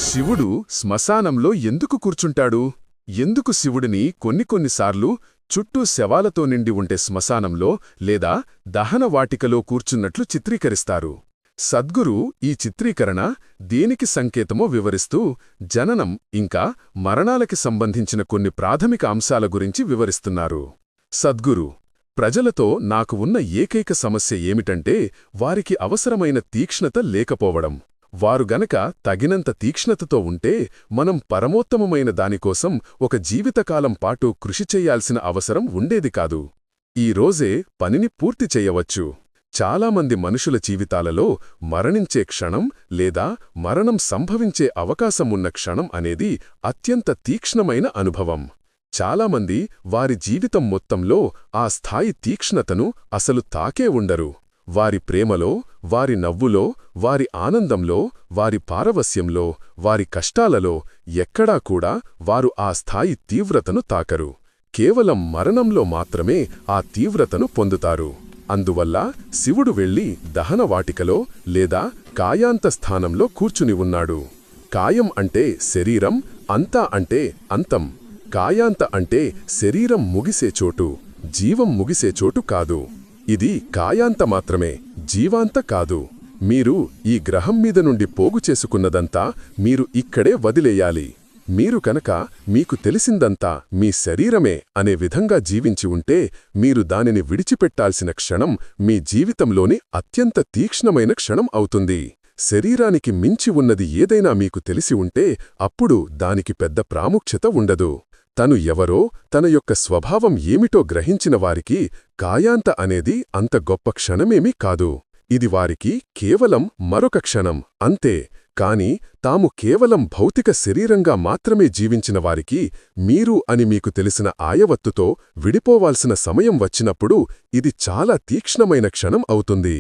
శివుడు శ్మశానంలో ఎందుకు కూర్చుంటాడు? ఎందుకు శివుడిని కొన్నిసార్లు చుట్టూ శవాలతో నిండి ఉంటే శ్మశానంలో లేదా దహన వాటికలో కూర్చున్నట్లు చిత్రీకరిస్తారు? సద్గురు ఈ చిత్రీకరణ దేనికి సంకేతమో వివరిస్తూ జననం ఇంకా మరణాలకి సంబంధించిన కొన్ని ప్రాథమిక అంశాల గురించి వివరిస్తున్నారు. సద్గురు, ప్రజలతో నాకు ఉన్న ఏకైక సమస్య ఏమిటంటే వారికి అవసరమైన తీక్ష్ణత లేకపోవడం. వారు గనక తగినంత తీక్ష్ణతతో ఉంటే మనం పరమోత్తమమైన దానికోసం ఒక జీవితకాలం పాటు కృషి చెయ్యాల్సిన అవసరం ఉండేది కాదు. ఈ రోజే పనిని పూర్తి చెయ్యవచ్చు. చాలామంది మనుషుల జీవితాలలో మరణించే క్షణం లేదా మరణం సంభవించే అవకాశం ఉన్న క్షణం అనేది అత్యంత తీక్ష్ణమైన అనుభవం. చాలామంది వారి జీవితం మొత్తంలో ఆ స్థాయి తీక్ష్ణతను అసలు తాకే ఉండరు. వారి ప్రేమలో, వారి నవ్వులో, వారి ఆనందంలో, వారి పారవస్యంలో, వారి కష్టాలలో ఎక్కడా కూడా వారు ఆ స్థాయి తీవ్రతను తాకరు. కేవలం మరణంలో మాత్రమే ఆ తీవ్రతను పొందుతారు. అందువల్ల శివుడు వెళ్లి దహనవాటికలో లేదా కాయాంత స్థానంలో కూర్చుని ఉన్నాడు. కాయం అంటే శరీరం, అంతా అంటే అంతం. కాయాంత అంటే శరీరం ముగిసే చోటు, జీవం ముగిసే చోటు కాదు. ఇది కాయాంత మాత్రమే, జీవాంత కాదు. మీరు ఈ గ్రహం మీద నుండి పోగు చేసుకున్నదంతా మీరు ఇక్కడే వదిలేయాలి. మీరు కనుక మీకు తెలిసిందంతా మీ శరీరమే అనే విధంగా జీవించి ఉంటే మీరు దానిని విడిచిపెట్టాల్సిన క్షణం మీ జీవితంలోని అత్యంత తీక్ష్ణమైన క్షణం అవుతుంది. శరీరానికి మించి ఉన్నది ఏదైనా మీకు తెలిసి ఉంటే అప్పుడు దానికి పెద్ద ప్రాముఖ్యత ఉండదు. తను ఎవరో, తన యొక్క స్వభావం ఏమిటో గ్రహించిన వారికి కాయాంత అనేది అంత గొప్ప క్షణమేమీ కాదు. ఇది వారికి కేవలం మరొక క్షణం అంతే. కాని తాము కేవలం భౌతిక శరీరంగా మాత్రమే జీవించిన వారికి మీరు అని మీకు తెలిసిన ఆయవత్తుతో విడిపోవాల్సిన సమయం వచ్చినప్పుడు ఇది చాలా తీక్ష్ణమైన క్షణం అవుతుంది.